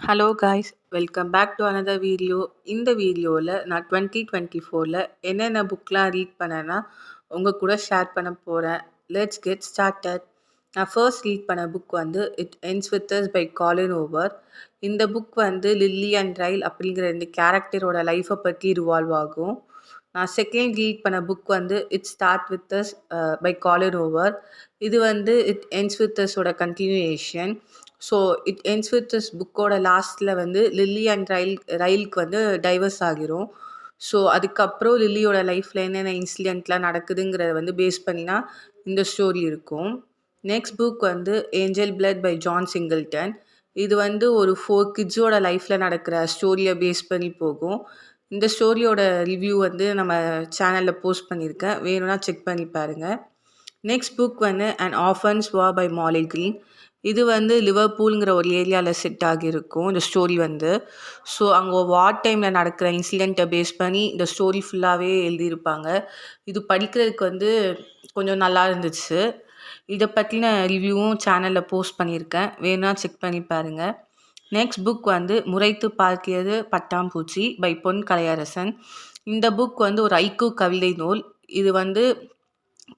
Hello guys, welcome back to another video. இந்த வீடியோவில் நான் 2024 என்னென்ன புக்லாம் ரீட் பண்ணேன்னா உங்கள் கூட ஷேர் பண்ண போகிறேன். Let's get started. நான் ஃபர்ஸ்ட் ரீட் பண்ண புக் வந்து it ends with us by Colleen Hoover. இந்த புக் வந்து லில்லி அண்ட் ரைல் அப்படிங்கிற 2 கேரக்டரோட லைஃப்பை பற்றி ரிவால்வ் ஆகும். நான் செகண்ட் ரீட் பண்ண புக் வந்து it start with us by Colleen Hoover. இது வந்து இட் எண்ட்ஸ் வித் அஸோட continuation. So it ends with this புக்கோட லாஸ்ட்டில் வந்து லில்லி அண்ட் ரயிலுக்கு வந்து டைவர்ஸ் ஆகிரும். ஸோ அதுக்கப்புறம் லில்லியோட லைஃப்பில் என்னென்ன இன்சிடெண்ட்லாம் நடக்குதுங்கிறத வந்து பேஸ் பண்ணினா இந்த ஸ்டோரி இருக்கும். நெக்ஸ்ட் புக் வந்து Angel Blood by John Singleton. இது வந்து ஒரு 4 கிட்ஸோட லைஃப்பில் நடக்கிற ஸ்டோரியை பேஸ் பண்ணி போகும். இந்த ஸ்டோரியோட ரிவ்யூ வந்து நம்ம சேனலில் போஸ்ட் பண்ணியிருக்கேன், வேணும்னா செக் பண்ணி பாருங்கள். நெக்ஸ்ட் புக் வந்து அண்ட் ஆஃபன்ஸ் வா பை மாலி கிரீன். இது வந்து லிவர்பூலுங்கிற ஒரு ஏரியாவில் செட் ஆகியிருக்கும் இந்த ஸ்டோரி வந்து. ஸோ அங்கே வார் டைமில் நடக்கிற இன்சிடெண்ட்டை பேஸ் பண்ணி இந்த ஸ்டோரி ஃபுல்லாகவே எழுதியிருப்பாங்க. இது படிக்கிறதுக்கு வந்து கொஞ்சம் நல்லா இருந்துச்சு. இதை பற்றின ரிவ்யூவும் சேனலில் போஸ்ட் பண்ணியிருக்கேன், வேணும்னா செக் பண்ணி பாருங்கள். நெக்ஸ்ட் புக் வந்து முறைத்து பார்க்கிறது பட்டாம்பூச்சி பை பொன் கலையரசன். இந்த புக் வந்து ஒரு ஐக்கூ கவிதை நூல். இது வந்து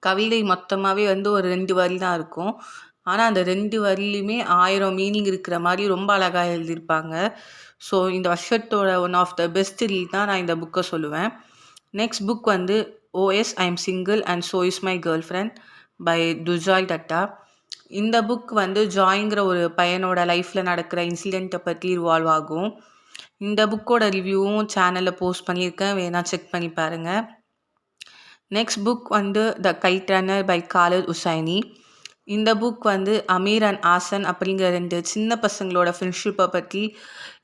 கவிதை மொத்தமாகவே வந்து ஒரு 2 வரி தான் இருக்கும். ஆனால் அந்த 2 வரியிலுமே 1000 மீனிங் இருக்கிற மாதிரி ரொம்ப அழகாக எழுதியிருப்பாங்க. ஸோ இந்த வருஷத்தோட one of the best read தான் நான் இந்த புக்கை சொல்லுவேன். நெக்ஸ்ட் புக் வந்து ஓஎஸ் I am single and so is my girlfriend by Durjoy Datta. இந்த புக் வந்து ஜாய்ங்கிற ஒரு பையனோட லைஃப்பில் நடக்கிற இன்சிடெண்ட்டை பற்றி ரிவால்வ் ஆகும். இந்த புக்கோட ரிவ்யூவும் சேனலில் போஸ்ட் பண்ணியிருக்கேன், வேணா செக் பண்ணி பாருங்கள். நெக்ஸ்ட் புக் வந்து the kite runner by Khaled Hosseini. இந்த புக் வந்து அமீர் அண்ட் ஆசன் அப்படிங்கிற 2 சின்ன பசங்களோட ஃப்ரெண்ட்ஷிப்பை பற்றி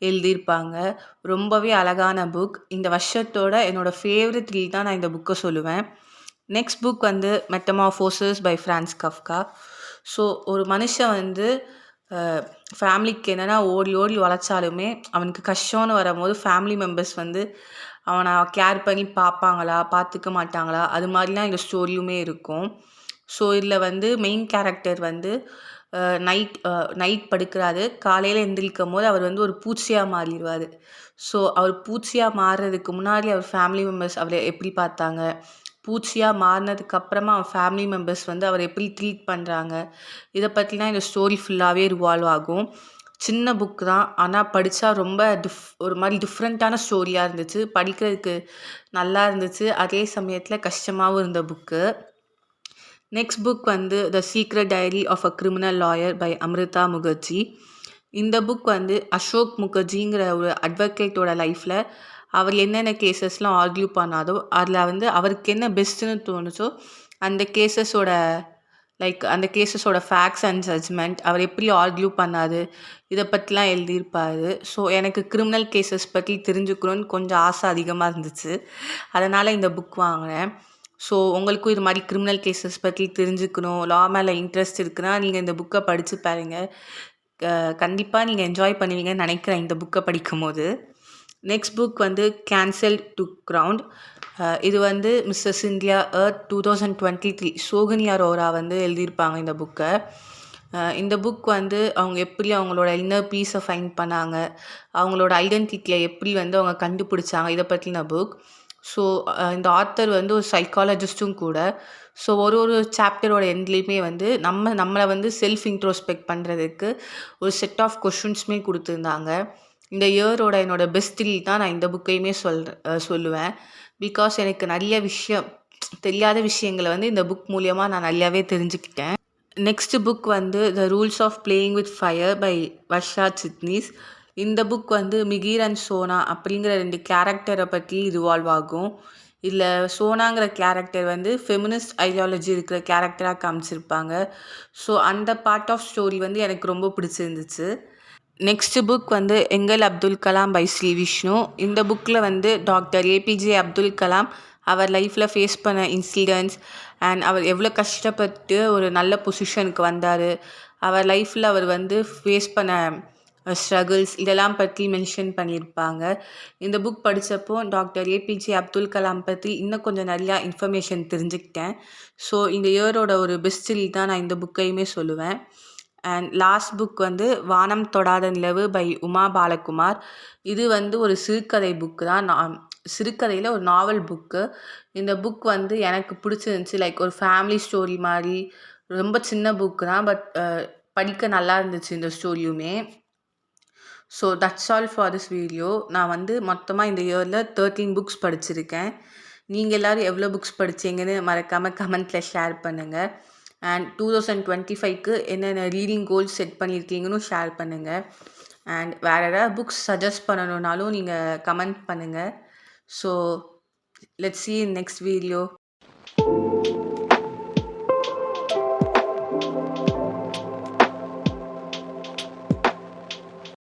எழுதியிருப்பாங்க. ரொம்பவே அழகான புக். இந்த வருஷத்தோட என்னோடய ஃபேவரட் ரீட் தான் நான் இந்த புக்கை சொல்லுவேன். நெக்ஸ்ட் புக் வந்து Metamorphosis by Franz Kafka. So ஒரு மனுஷன் வந்து ஃபேமிலிக்கு என்னென்னா ஓடி ஓடி உழைச்சாலுமே அவனுக்கு கஷ்டம்னு வரும்போது ஃபேமிலி மெம்பர்ஸ் வந்து அவனை கேர் பண்ணி பார்ப்பாங்களா, பார்த்துக்க மாட்டாங்களா, அது மாதிரிலாம் இந்த ஸ்டோரியுமே இருக்கும். ஸோ இதில் வந்து மெயின் கேரக்டர் வந்து நைட் படுக்கிறாரு. காலையில் எந்திரிக்கும் போது அவர் வந்து ஒரு பூச்சியாக மாறிடுவார். ஸோ அவர் பூச்சியாக மாறுறதுக்கு முன்னாடி அவர் ஃபேமிலி மெம்பர்ஸ் அவரை எப்படி பார்த்தாங்க, பூச்சியாக மாறினதுக்கப்புறமா அவன் ஃபேமிலி மெம்பர்ஸ் வந்து அவரை எப்படி ட்ரீட் பண்ணுறாங்க, இதை பற்றினா இந்த ஸ்டோரி ஃபுல்லாகவே ரிவால்வ் ஆகும். சின்ன புக் தான், ஆனால் படித்தா ரொம்ப ஒரு மாதிரி டிஃப்ரெண்ட்டான ஸ்டோரியாக இருந்துச்சு. படிக்கிறதுக்கு நல்லா இருந்துச்சு, அதே சமயத்தில் கஷ்டமாகவும் இருந்த புக்கு. நெக்ஸ்ட் புக் வந்து the secret diary of a criminal lawyer by Amrita Mukherjee. இந்த புக் வந்து அசோக் முகர்ஜிங்கிற ஒரு அட்வொகேட்டோட லைஃப்பில் அவர் என்னென்ன கேசஸ்லாம் ஆர்கியூ பண்ணாதோ அதில் வந்து அவருக்கு என்ன பெஸ்ட்டுன்னு தோணுச்சோ அந்த கேசஸோட ஃபேக்ட்ஸ் அண்ட் ஜட்ஜ்மெண்ட், அவர் எப்படி ஆர்கியூ பண்ணாது, இதை பற்றிலாம் எழுதியிருப்பார். ஸோ எனக்கு கிரிமினல் கேசஸ் பற்றி தெரிஞ்சுக்கணுன்னு கொஞ்சம் ஆசை அதிகமாக இருந்துச்சு, அதனால் இந்த புக் வாங்கினேன். ஸோ உங்களுக்கும் இது மாதிரி கிரிமினல் கேசஸ் பற்றி தெரிஞ்சுக்கணும், லா மேலே இன்ட்ரெஸ்ட் இருக்குன்னா நீங்கள் இந்த புக்கை படித்து பாருங்கள். கண்டிப்பாக நீங்கள் என்ஜாய் பண்ணுவீங்கன்னு நினைக்கிறேன் இந்த புக்கை படிக்கும்போது. நெக்ஸ்ட் புக் வந்து கேன்சல் டு கிரவுண்ட். இது வந்து மிஸ்ஸஸ் இந்தியா எர்த் 2023 சோகனி அரோரா வந்து எழுதியிருப்பாங்க இந்த புக்கை. இந்த புக் வந்து அவங்க எப்படி அவங்களோட இன்னர் பீஸை ஃபைண்ட் பண்ணாங்க, அவங்களோட ஐடென்டிட்டியை எப்படி வந்து அவங்க கண்டுபிடிச்சாங்க, இதை பற்றின புக். ஸோ இந்த ஆத்தர் வந்து ஒரு சைக்காலஜிஸ்ட்டும் கூட. ஸோ ஒரு சாப்டரோட எண்ட்லேயுமே வந்து நம்மளை வந்து செல்ஃப் இன்ட்ரோஸ்பெக்ட் பண்ணுறதுக்கு ஒரு செட் ஆஃப் கொஷின்ஸுமே கொடுத்துருந்தாங்க. இந்த இயரோட என்னோடய பெஸ்ட் ரீட் தான் நான் இந்த புக்கையுமே சொல்லுவேன். பிகாஸ் எனக்கு நிறைய தெரியாத விஷயங்களை வந்து இந்த புக் மூலியமாக நான் நிறையாவே தெரிஞ்சுக்கிட்டேன். நெக்ஸ்ட் புக் வந்து the rules of playing with fire by Varsha Chitnis. இந்த புக் வந்து மிகிர் அண்ட் சோனா அப்படிங்கிற 2 கேரக்டரை பற்றி ரிவால்வ் ஆகும். இதில் சோனாங்கிற கேரக்டர் வந்து ஃபெமினிஸ்ட் ஐடியாலஜி இருக்கிற கேரக்டராக காமிச்சிருப்பாங்க. ஸோ அந்த பார்ட் ஆஃப் ஸ்டோரி வந்து எனக்கு ரொம்ப பிடிச்சிருந்துச்சு. நெக்ஸ்ட் புக் வந்து எங்கள் அப்துல் கலாம் பை ஸ்ரீ விஷ்ணு. இந்த புக்கில் வந்து டாக்டர் ஏபிஜே அப்துல் கலாம் அவர் லைஃப்பில் ஃபேஸ் பண்ண இன்சிடென்ட்ஸ் அண்ட் அவர் எவ்வளோ கஷ்டப்பட்டு ஒரு நல்ல பொசிஷனுக்கு வந்தார், அவர் லைஃப்பில் அவர் வந்து ஃபேஸ் பண்ண ஸ்ட்ரகிள்ஸ், இதெல்லாம் பற்றி மென்ஷன் பண்ணியிருப்பாங்க. இந்த புக் படித்தப்போ டாக்டர் ஏபிஜே அப்துல் கலாம் பற்றி இன்னும் கொஞ்சம் நிறையா இன்ஃபர்மேஷன் தெரிஞ்சுக்கிட்டேன். ஸோ இந்த இயரோட ஒரு பெஸ்ட் ரீட் தான் நான் இந்த புக்கையுமே சொல்லுவேன். அண்ட் லாஸ்ட் புக் வந்து வானம் தொடாத நிலவு பை உமா பாலகுமார். இது வந்து ஒரு சிறுகதை புக்கு தான். சிறுகதையில் ஒரு நாவல் புக்கு. இந்த புக் வந்து எனக்கு பிடிச்சிருந்துச்சி. லைக் ஒரு ஃபேமிலி ஸ்டோரி மாதிரி. ரொம்ப சின்ன புக்கு தான், பட் படிக்க நல்லா இருந்துச்சு இந்த ஸ்டோரியுமே. So that's all for this video. நான் வந்து மொத்தமாக இந்த இயரில் 13 புக்ஸ் படிச்சிருக்கேன். நீங்கள் எல்லோரும் எவ்வளோ புக்ஸ் படிச்சீங்கன்னு மறக்காமல் கமெண்ட்டில் ஷேர் பண்ணுங்கள். அண்ட் 2025க்கு என்னென்ன ரீடிங் கோல்ஸ் செட் பண்ணியிருக்கீங்கன்னு ஷேர் பண்ணுங்கள். அண்ட் வேறு ஏதாவது புக்ஸ் சஜஸ்ட் பண்ணணுன்னாலும் நீங்கள் கமெண்ட் பண்ணுங்கள். So let's see in next video.